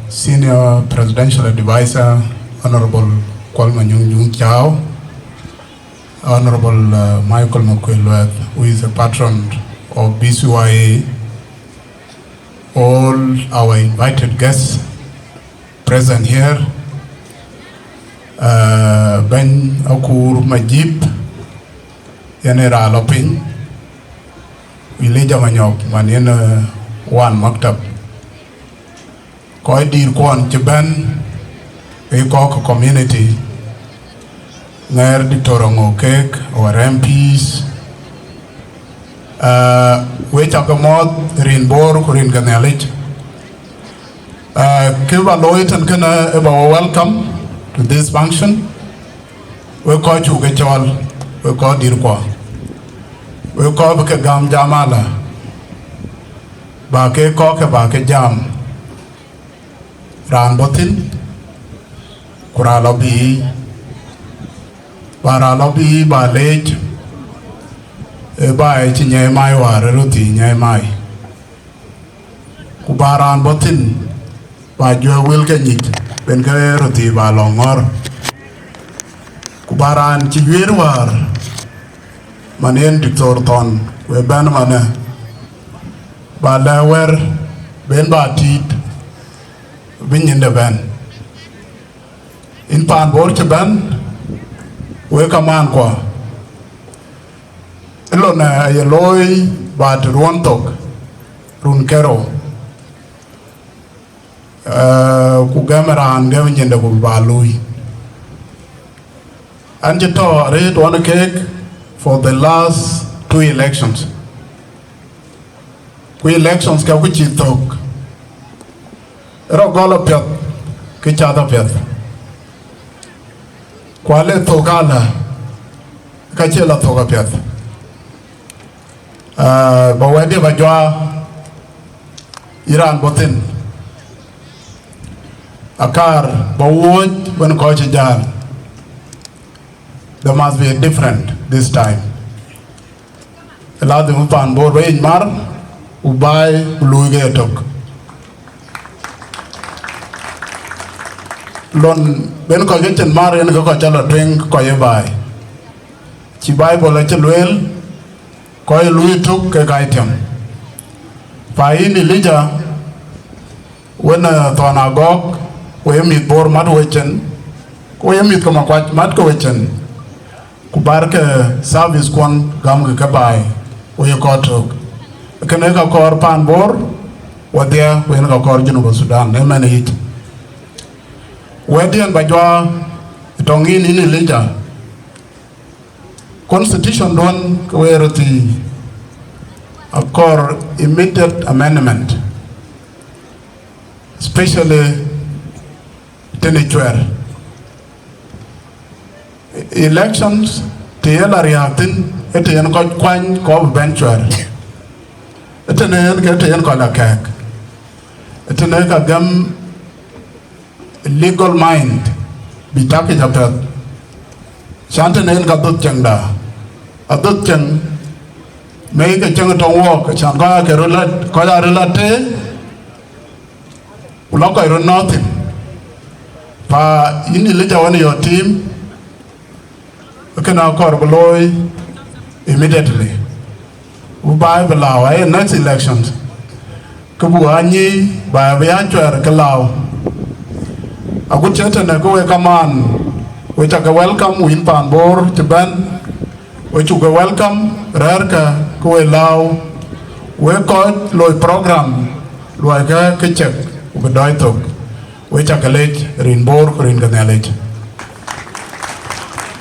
Senior Presidential Advisor, Honorable Kwalmanyung Jung Chao, Honorable Michael Mkwilwet, who is a patron of BCYA, all our invited guests present here, Ben Akur Majib, Yanera Lopin, Wilija Manyok, Manina Wan Maktab, Koi Dir Kwan Chiban, Ekok community, Nair di Torongo Cake, our MPs, Wechakamot, Rinbor, Kurin Ganelich. Kiva Loit and Kana about welcome to this function. We call Chugachol, we call Dirqua, we call Bakagam Jamala, Bake Koka Bake Jam, Ran Botin, Kuralobi, Baralobi, Balej, Eba Chinyamai war, Ruti, Nyamai, Kubaran Botin, Bajua Wilkenit, Benka Ruti, Balongor, Kubaran Chigwar, Manen Dictorton, Webanamana, Balawer, Ben Batit, Binyan the Ben. In Pan Borchaban, we command qua. Elona Yeloi, but Ruantok, Runkero, Kugamera and Gavin the Balui. And you saw red one cake for the last 2 elections. We elections can which you talk. Rogola Piat, Kichada Piat. Quale Togala, Kachela Toga Piat. Bawadi Bajwa, Iran Botin. Akar, Bawud, when Coach Jar. There must be a different this time. Allow the Mupan board range mar, Ubai, Luige Tok. Lon Ben Cogitan Mar and Gocachala drink Koyabai. Chibai Bolachalwell, Koy Louis took a item. Fain Elijah, when a Tonagog, we meet Bor Madwichan, we meet Komakwat Matkowichan. Kubarka service kwan gam kabai we ko tok kaneka kor pan bor wadia we na kor Juba Sudan ne man hit wadian bajwa tongin in leader constitution don kwerti a core immediate amendment especially tenituer elections tiyela reacting eten ko kwan ko venture eten ke eten ko la kak eten ka gam legal mind bitake japet chanten ka dot changda adot chang me ka chang to wo ka chan ka ke rolat ko la relate ulo ko ro nothing pa ini le jawani your team. We can now call below immediately. We buy below next elections. Kabuani by Biancher Kalau. A good chat and a go a command. We take a welcome win pan bor to Ben. We took a welcome Rarka go allow. We call Loy program. Loika Kitchek. We die talk. We take a late Rinbor Ringanelage.